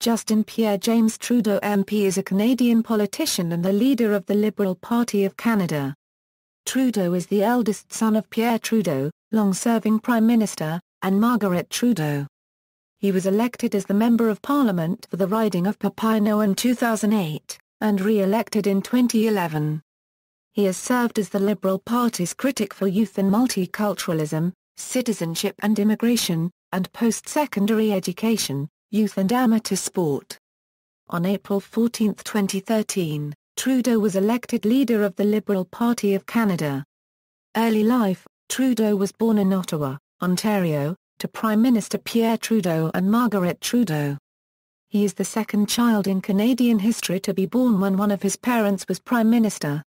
Justin Pierre James Trudeau MP is a Canadian politician and the leader of the Liberal Party of Canada. Trudeau is the eldest son of Pierre Trudeau, long-serving Prime Minister, and Margaret Trudeau. He was elected as the Member of Parliament for the riding of Papineau in 2008, and re-elected in 2011. He has served as the Liberal Party's critic for Youth and Multiculturalism, Citizenship and Immigration, and Post-Secondary Education, Youth and Amateur Sport. On April 14, 2013, Trudeau was elected leader of the Liberal Party of Canada. Early life: Trudeau was born in Ottawa, Ontario, to Prime Minister Pierre Trudeau and Margaret Trudeau. He is the second child in Canadian history to be born when one of his parents was Prime Minister.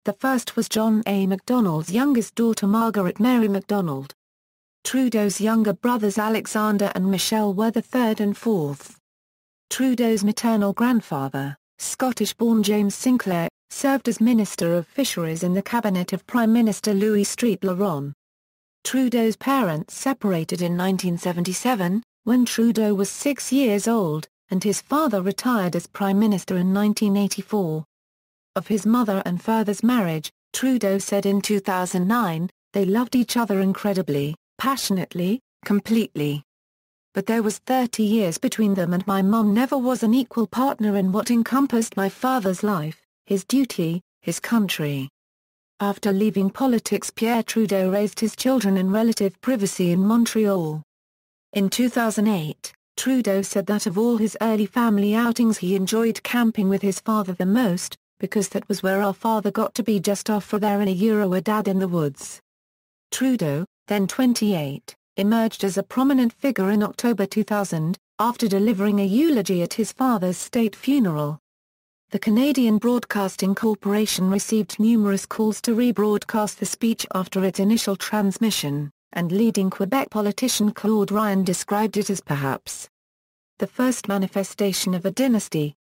The first was John A. Macdonald's youngest daughter Margaret Mary Macdonald. Trudeau's younger brothers Alexander and Michelle were the third and fourth. Trudeau's maternal grandfather, Scottish-born James Sinclair, served as Minister of Fisheries in the cabinet of Prime Minister Louis Street-Laron. Trudeau's parents separated in 1977, when Trudeau was 6 years old, and his father retired as Prime Minister in 1984. Of his mother and father's marriage, Trudeau said in 2009, "They loved each other incredibly, passionately, completely. But there was 30 years between them and my mom never was an equal partner in what encompassed my father's life, his duty, his country." After leaving politics, Pierre Trudeau raised his children in relative privacy in Montreal. In 2008, Trudeau said that of all his early family outings he enjoyed camping with his father the most, because that was where our father got to be just off there in a dad in the woods. Trudeau, then 28, emerged as a prominent figure in October 2000, after delivering a eulogy at his father's state funeral. The Canadian Broadcasting Corporation received numerous calls to rebroadcast the speech after its initial transmission, and leading Quebec politician Claude Ryan described it as perhaps the first manifestation of a dynasty.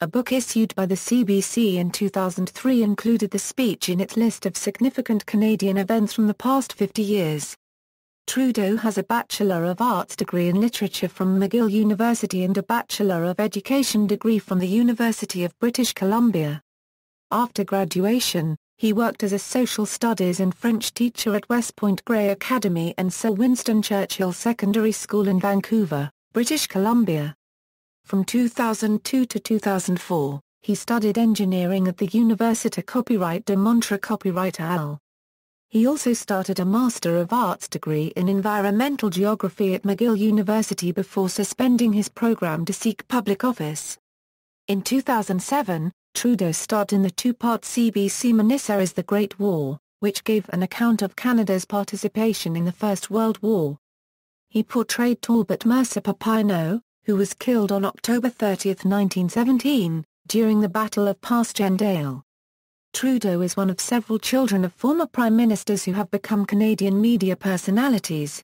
A book issued by the CBC in 2003 included the speech in its list of significant Canadian events from the past 50 years. Trudeau has a Bachelor of Arts degree in Literature from McGill University and a Bachelor of Education degree from the University of British Columbia. After graduation, he worked as a social studies and French teacher at West Point Grey Academy and Sir Winston Churchill Secondary School in Vancouver, British Columbia. From 2002 to 2004, he studied engineering at the Université Copyright de Montréal. He also started a Master of Arts degree in Environmental Geography at McGill University before suspending his program to seek public office. In 2007, Trudeau starred in the two-part CBC miniseries The Great War, which gave an account of Canada's participation in the First World War. He portrayed Talbot Mercer Papineau, who was killed on October 30, 1917, during the Battle of Passchendaele. Trudeau is one of several children of former prime ministers who have become Canadian media personalities.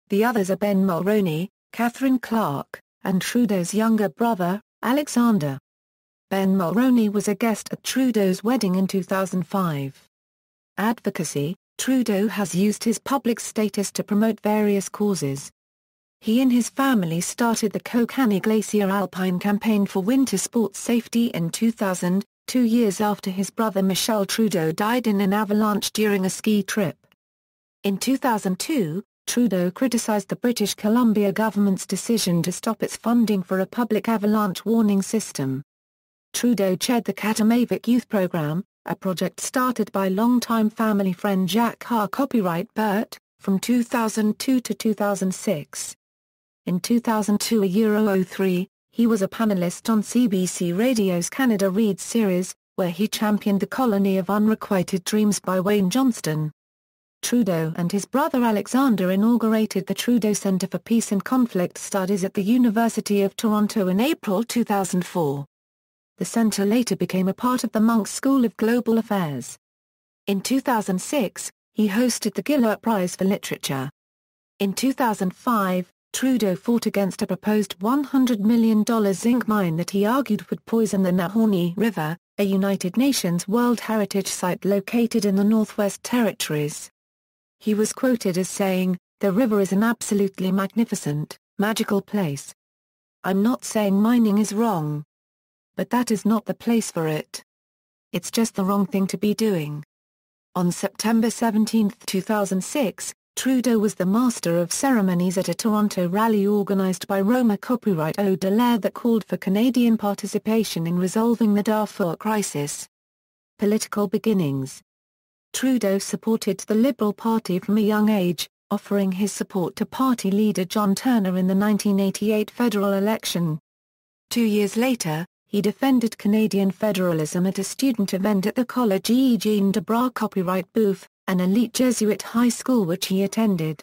The others are Ben Mulroney, Catherine Clark, and Trudeau's younger brother, Alexander. Ben Mulroney was a guest at Trudeau's wedding in 2005. Advocacy: Trudeau has used his public status to promote various causes. He and his family started the Kokanee Glacier Alpine Campaign for winter sports safety in 2000, 2 years after his brother Michel Trudeau died in an avalanche during a ski trip. In 2002, Trudeau criticized the British Columbia government's decision to stop its funding for a public avalanche warning system. Trudeau chaired the Katamavik Youth Program, a project started by longtime family friend Jacques Har copyright Bert, from 2002 to 2006. In 2002-03, he was a panelist on CBC Radio's Canada Reads series, where he championed The Colony of Unrequited Dreams by Wayne Johnston. Trudeau and his brother Alexander inaugurated the Trudeau Centre for Peace and Conflict Studies at the University of Toronto in April 2004. The centre later became a part of the Munk School of Global Affairs. In 2006, he hosted the Gillard Prize for Literature. In 2005, Trudeau fought against a proposed $100 million zinc mine that he argued would poison the Nahooni River, a United Nations World Heritage Site located in the Northwest Territories. He was quoted as saying, "The river is an absolutely magnificent, magical place. I'm not saying mining is wrong. But that is not the place for it. It's just the wrong thing to be doing. On September 17, 2006, Trudeau was the master of ceremonies at a Toronto rally organised by Roma Copyright Eau de l'Air that called for Canadian participation in resolving the Darfur crisis. Political beginnings. Trudeau supported the Liberal Party from a young age, offering his support to party leader John Turner in the 1988 federal election. 2 years later, he defended Canadian federalism at a student event at the College Eugene Debras Copyright Booth, an elite Jesuit high school which he attended.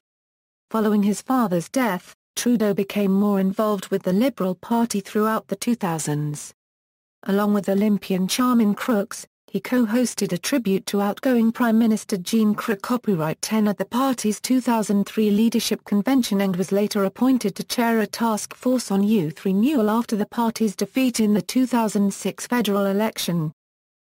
Following his father's death, Trudeau became more involved with the Liberal Party throughout the 2000s. Along with Olympian Charmin Crooks, he co-hosted a tribute to outgoing Prime Minister Jean Crook Copyright 10 at the party's 2003 leadership convention and was later appointed to chair a task force on youth renewal after the party's defeat in the 2006 federal election.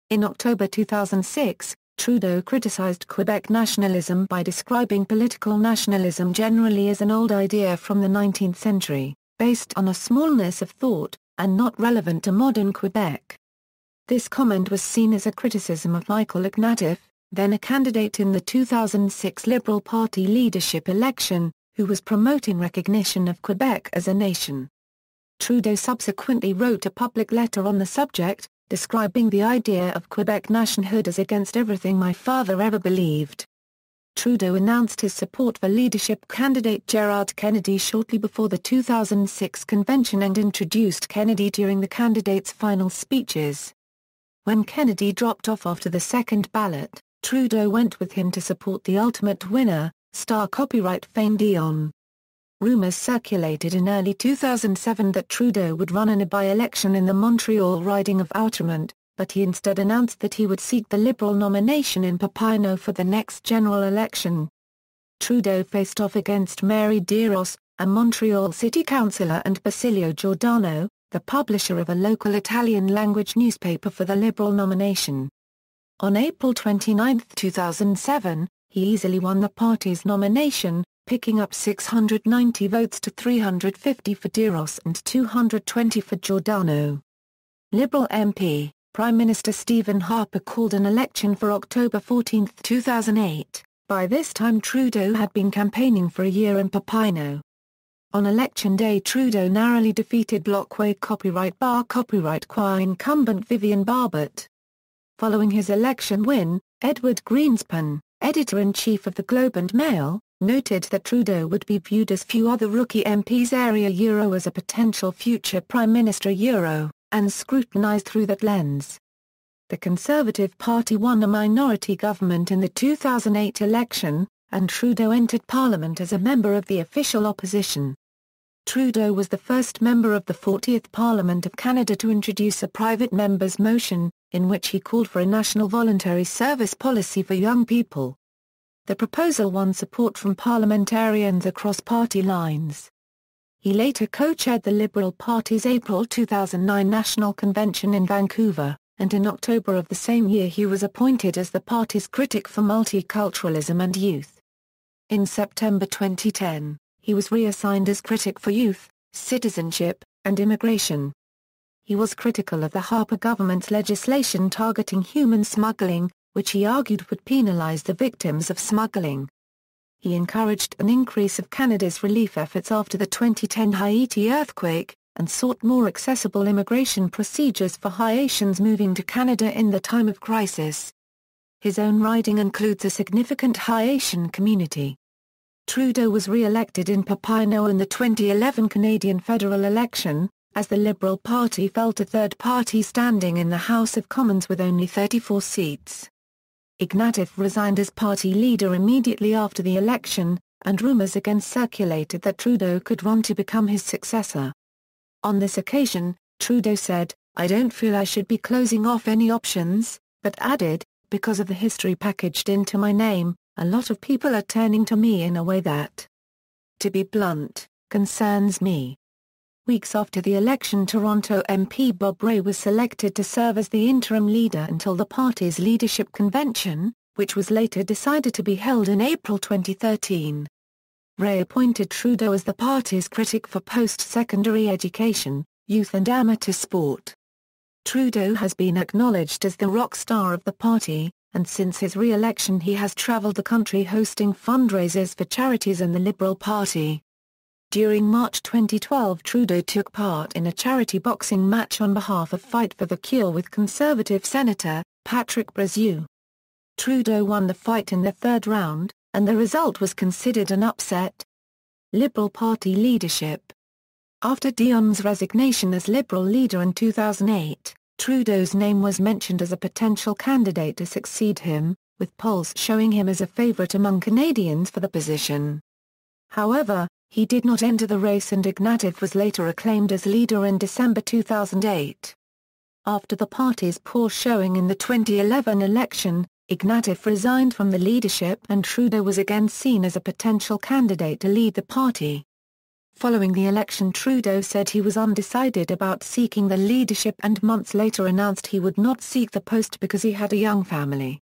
In October 2006, Trudeau criticized Quebec nationalism by describing political nationalism generally as an old idea from the 19th century, based on a smallness of thought, and not relevant to modern Quebec. This comment was seen as a criticism of Michael Ignatieff, then a candidate in the 2006 Liberal Party leadership election, who was promoting recognition of Quebec as a nation. Trudeau subsequently wrote a public letter on the subject, describing the idea of Quebec nationhood as against everything my father ever believed. Trudeau announced his support for leadership candidate Gerard Kennedy shortly before the 2006 convention and introduced Kennedy during the candidate's final speeches. When Kennedy dropped off after the second ballot, Trudeau went with him to support the ultimate winner, star copyright Fane Dion. Rumors circulated in early 2007 that Trudeau would run in a by-election in the Montreal riding of Outremont, but he instead announced that he would seek the Liberal nomination in Papineau for the next general election. Trudeau faced off against Mary DeRoss, a Montreal city councillor, and Basilio Giordano, the publisher of a local Italian-language newspaper, for the Liberal nomination. On April 29, 2007, he easily won the party's nomination, picking up 690 votes to 350 for DeRoss and 220 for Giordano. Liberal MP, Prime Minister Stephen Harper called an election for October 14, 2008. By this time Trudeau had been campaigning for a year in Papineau. On election day Trudeau narrowly defeated Blockway Copyright Bar Copyright Choir incumbent Vivian Barbet. Following his election win, Edward Greenspan, editor-in-chief of the Globe and Mail, noted that Trudeau would be viewed as few other rookie MPs as a potential future Prime Minister and scrutinised through that lens. The Conservative Party won a minority government in the 2008 election, and Trudeau entered Parliament as a member of the official opposition. Trudeau was the first member of the 40th Parliament of Canada to introduce a private member's motion, in which he called for a national voluntary service policy for young people. The proposal won support from parliamentarians across party lines. He later co-chaired the Liberal Party's April 2009 National Convention in Vancouver, and in October of the same year he was appointed as the party's critic for multiculturalism and youth. In September 2010, he was reassigned as critic for youth, citizenship, and immigration. He was critical of the Harper government's legislation targeting human smuggling, which he argued would penalize the victims of smuggling. He encouraged an increase of Canada's relief efforts after the 2010 Haiti earthquake, and sought more accessible immigration procedures for Haitians moving to Canada in the time of crisis. His own riding includes a significant Haitian community. Trudeau was re-elected in Papineau in the 2011 Canadian federal election, as the Liberal Party fell to third party standing in the House of Commons with only 34 seats. Ignatieff resigned as party leader immediately after the election, and rumours again circulated that Trudeau could run to become his successor. On this occasion, Trudeau said, "I don't feel I should be closing off any options," but added, "Because of the history packaged into my name, a lot of people are turning to me in a way that, to be blunt, concerns me." Weeks after the election, Toronto MP Bob Rae was selected to serve as the interim leader until the party's leadership convention, which was later decided to be held in April 2013. Ray appointed Trudeau as the party's critic for post-secondary education, youth and amateur sport. Trudeau has been acknowledged as the rock star of the party, and since his re-election he has travelled the country hosting fundraisers for charities and the Liberal Party. During March 2012 Trudeau took part in a charity boxing match on behalf of Fight for the Cure with Conservative Senator, Patrick Brazeau. Trudeau won the fight in the third round, and the result was considered an upset. Liberal Party leadership. After Dionne's resignation as Liberal leader in 2008, Trudeau's name was mentioned as a potential candidate to succeed him, with polls showing him as a favourite among Canadians for the position. However, he did not enter the race and Ignatieff was later acclaimed as leader in December 2008. After the party's poor showing in the 2011 election, Ignatieff resigned from the leadership and Trudeau was again seen as a potential candidate to lead the party. Following the election Trudeau said he was undecided about seeking the leadership and months later announced he would not seek the post because he had a young family.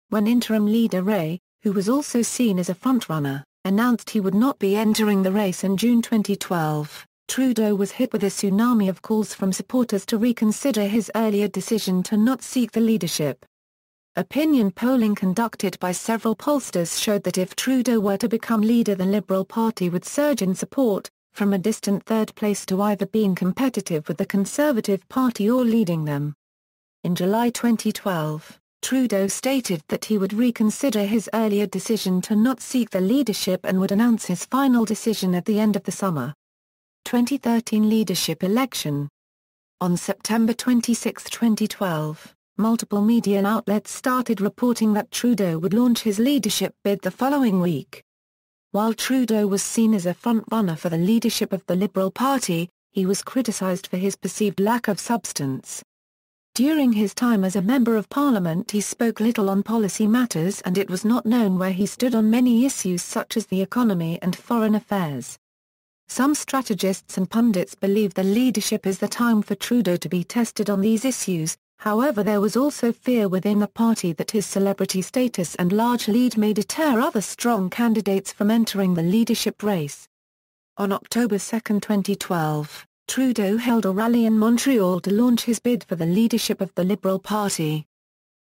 When interim leader Ray, who was also seen as a frontrunner, announced he would not be entering the race in June 2012, Trudeau was hit with a tsunami of calls from supporters to reconsider his earlier decision to not seek the leadership. Opinion polling conducted by several pollsters showed that if Trudeau were to become leader the Liberal Party would surge in support, from a distant third place to either being competitive with the Conservative Party or leading them. In July 2012, Trudeau stated that he would reconsider his earlier decision to not seek the leadership and would announce his final decision at the end of the summer. 2013 leadership election. On September 26, 2012, multiple media outlets started reporting that Trudeau would launch his leadership bid the following week. While Trudeau was seen as a front-runner for the leadership of the Liberal Party, he was criticised for his perceived lack of substance. During his time as a Member of Parliament he spoke little on policy matters and it was not known where he stood on many issues such as the economy and foreign affairs. Some strategists and pundits believe the leadership is the time for Trudeau to be tested on these issues, however there was also fear within the party that his celebrity status and large lead may deter other strong candidates from entering the leadership race. On October 2, 2012, Trudeau held a rally in Montreal to launch his bid for the leadership of the Liberal Party.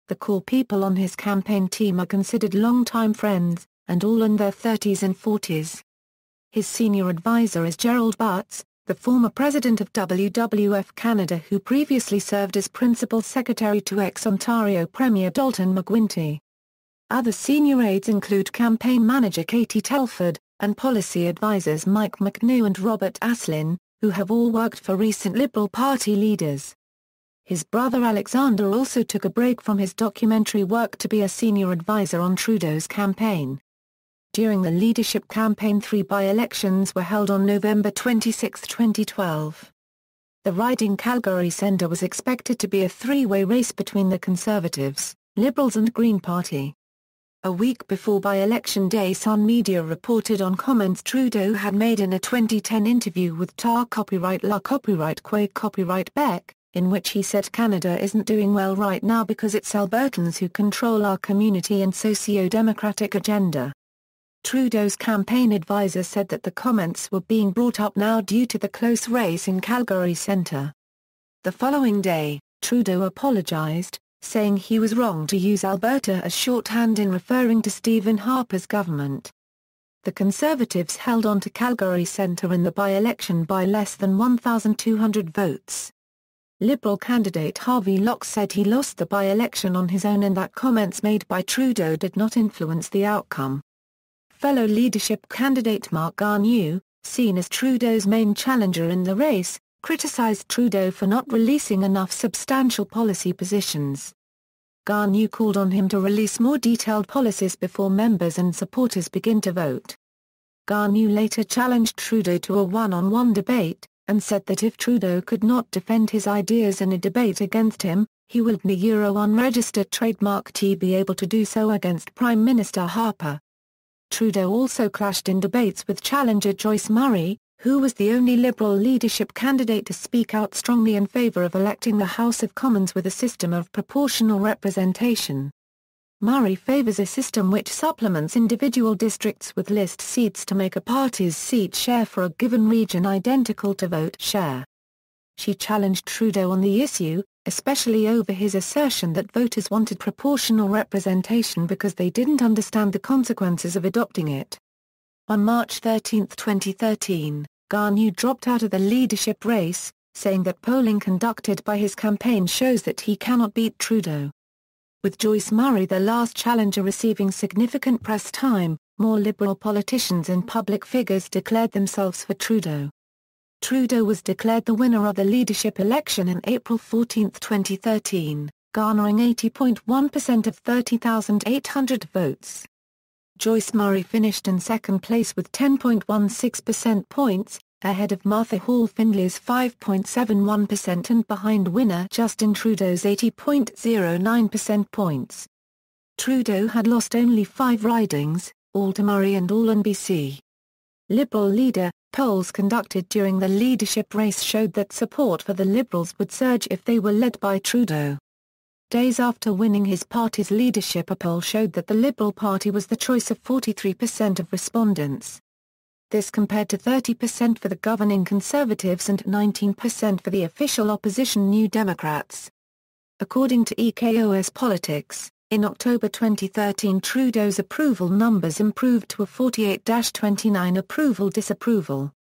The core people on his campaign team are considered long-time friends, and all in their 30s and 40s. His senior advisor is Gerald Butts, the former president of WWF Canada who previously served as principal secretary to ex-Ontario Premier Dalton McGuinty. Other senior aides include campaign manager Katie Telford, and policy advisors Mike McNew and Robert Aslin, who have all worked for recent Liberal Party leaders. His brother Alexander also took a break from his documentary work to be a senior advisor on Trudeau's campaign. During the leadership campaign 3 by-elections were held on November 26, 2012. The riding Calgary Centre was expected to be a three-way race between the Conservatives, Liberals and Green Party. A week before by-election day Sun Media reported on comments Trudeau had made in a 2010 interview with tar copyright La Copyright Quake Copyright Beck, in which he said Canada isn't doing well right now because it's Albertans who control our community and socio-democratic agenda. Trudeau's campaign advisor said that the comments were being brought up now due to the close race in Calgary Centre. The following day, Trudeau apologised, saying he was wrong to use Alberta as shorthand in referring to Stephen Harper's government. The Conservatives held on to Calgary Centre in the by-election by less than 1,200 votes. Liberal candidate Harvey Locke said he lost the by-election on his own and that comments made by Trudeau did not influence the outcome. Fellow leadership candidate Mark Garneau, seen as Trudeau's main challenger in the race, criticised Trudeau for not releasing enough substantial policy positions. Garneau called on him to release more detailed policies before members and supporters begin to vote. Garneau later challenged Trudeau to a one-on-one debate, and said that if Trudeau could not defend his ideas in a debate against him, he would unregistered trademark T be able to do so against Prime Minister Harper. Trudeau also clashed in debates with challenger Joyce Murray, who was the only Liberal leadership candidate to speak out strongly in favour of electing the House of Commons with a system of proportional representation. Murray favors a system which supplements individual districts with list seats to make a party's seat share for a given region identical to vote share. She challenged Trudeau on the issue, especially over his assertion that voters wanted proportional representation because they didn't understand the consequences of adopting it. On March 13, 2013, Garneau dropped out of the leadership race, saying that polling conducted by his campaign shows that he cannot beat Trudeau. With Joyce Murray the last challenger receiving significant press time, more Liberal politicians and public figures declared themselves for Trudeau. Trudeau was declared the winner of the leadership election on April 14, 2013, garnering 80.1% of 30,800 votes. Joyce Murray finished in second place with 10.16% points, ahead of Martha Hall Findlay's 5.71% and behind winner Justin Trudeau's 80.09% points. Trudeau had lost only 5 ridings, all to Murray and all on BC. Liberal leader, polls conducted during the leadership race showed that support for the Liberals would surge if they were led by Trudeau. Days after winning his party's leadership, a poll showed that the Liberal Party was the choice of 43% of respondents. This compared to 30% for the governing Conservatives and 19% for the official opposition New Democrats. According to EKOS Politics, in October 2013 Trudeau's approval numbers improved to a 48-29 approval-disapproval.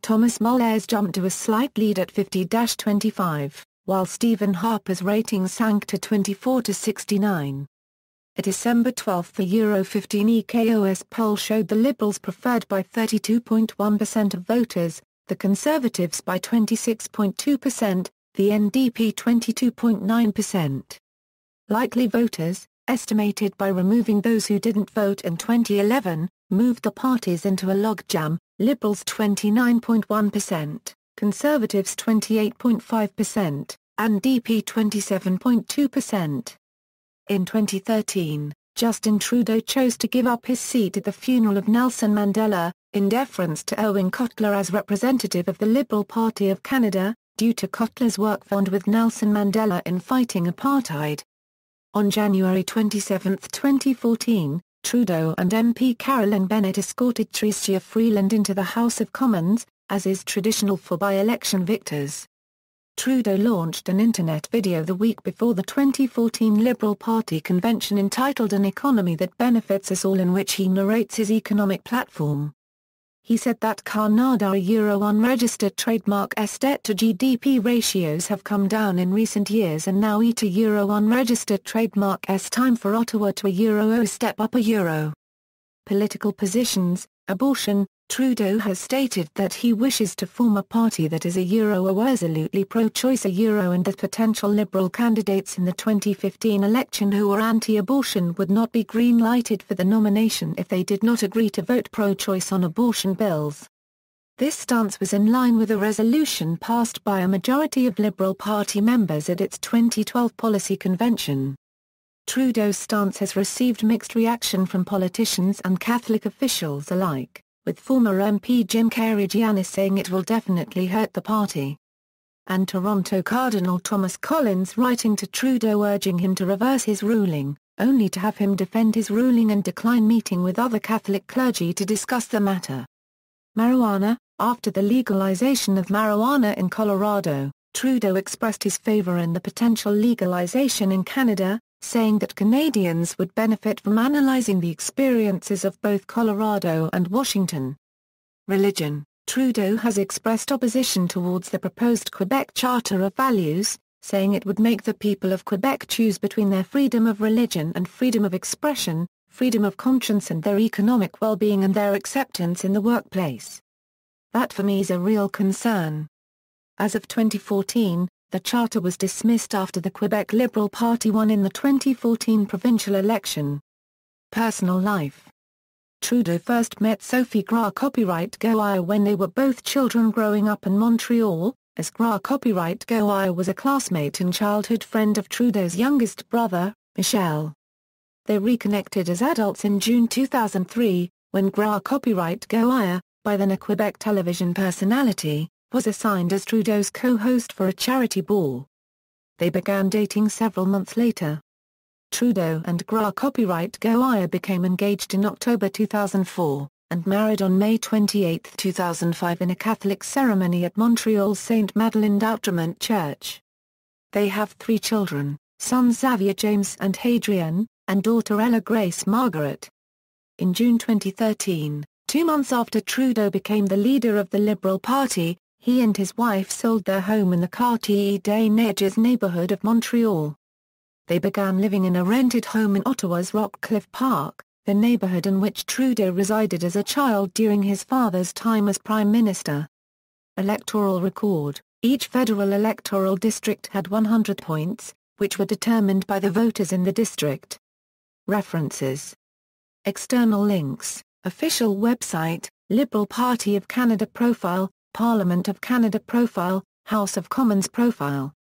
Thomas Muller's jumped to a slight lead at 50-25, while Stephen Harper's rating sank to 24-69. A December 12 the Euro 15 EKOS poll showed the Liberals preferred by 32.1% of voters, the Conservatives by 26.2%, the NDP 22.9%. Likely voters, estimated by removing those who didn't vote in 2011, moved the parties into a logjam, Liberals 29.1%, Conservatives 28.5%, and NDP 27.2%. In 2013, Justin Trudeau chose to give up his seat at the funeral of Nelson Mandela, in deference to Owen Cotler as representative of the Liberal Party of Canada, due to Cotler's work found with Nelson Mandela in fighting apartheid. On January 27, 2014, Trudeau and MP Carolyn Bennett escorted Chrystia Freeland into the House of Commons, as is traditional for by-election victors. Trudeau launched an internet video the week before the 2014 Liberal Party convention entitled An Economy That Benefits Us All, in which he narrates his economic platform. He said that Canada Euro unregistered trademark S debt to GDP ratios have come down in recent years and now ETA Euro unregistered trademark S time for Ottawa to a Euro O step up a Euro. Political positions, abortion. Trudeau has stated that he wishes to form a party that is a Euro or resolutely pro-choice a Euro, and that potential Liberal candidates in the 2015 election who were anti-abortion would not be green-lighted for the nomination if they did not agree to vote pro-choice on abortion bills. This stance was in line with a resolution passed by a majority of Liberal Party members at its 2012 policy convention. Trudeau's stance has received mixed reaction from politicians and Catholic officials alike, with former MP Jim Carey-Giannis saying it will definitely hurt the party. And Toronto Cardinal Thomas Collins writing to Trudeau urging him to reverse his ruling, only to have him defend his ruling and decline meeting with other Catholic clergy to discuss the matter. Marijuana. After the legalization of marijuana in Colorado, Trudeau expressed his favor in the potential legalization in Canada, saying that Canadians would benefit from analyzing the experiences of both Colorado and Washington. Religion. Trudeau has expressed opposition towards the proposed Quebec Charter of Values, saying it would make the people of Quebec choose between their freedom of religion and freedom of expression, freedom of conscience and their economic well-being and their acceptance in the workplace. That for me is a real concern. As of 2014, the charter was dismissed after the Quebec Liberal Party won in the 2014 provincial election. Personal life. Trudeau first met Sophie Gras Copyright Goyer when they were both children growing up in Montreal, as Gras Copyright Goyer was a classmate and childhood friend of Trudeau's youngest brother, Michel. They reconnected as adults in June 2003, when Gras Copyright Goyer, by then a Quebec television personality, was assigned as Trudeau's co-host for a charity ball. They began dating several months later. Trudeau and Gra copyright Goya became engaged in October 2004, and married on May 28, 2005 in a Catholic ceremony at Montreal's Sainte Madeleine d'Outremont Church. They have 3 children, sons Xavier James and Hadrian, and daughter Ella Grace Margaret. In June 2013, 2 months after Trudeau became the leader of the Liberal Party, he and his wife sold their home in the Quartier des Neiges neighbourhood of Montreal. They began living in a rented home in Ottawa's Rockcliffe Park, the neighbourhood in which Trudeau resided as a child during his father's time as Prime Minister. Electoral record: each federal electoral district had 100 points, which were determined by the voters in the district. References. External links: official website, Liberal Party of Canada profile, Parliament of Canada profile, House of Commons profile.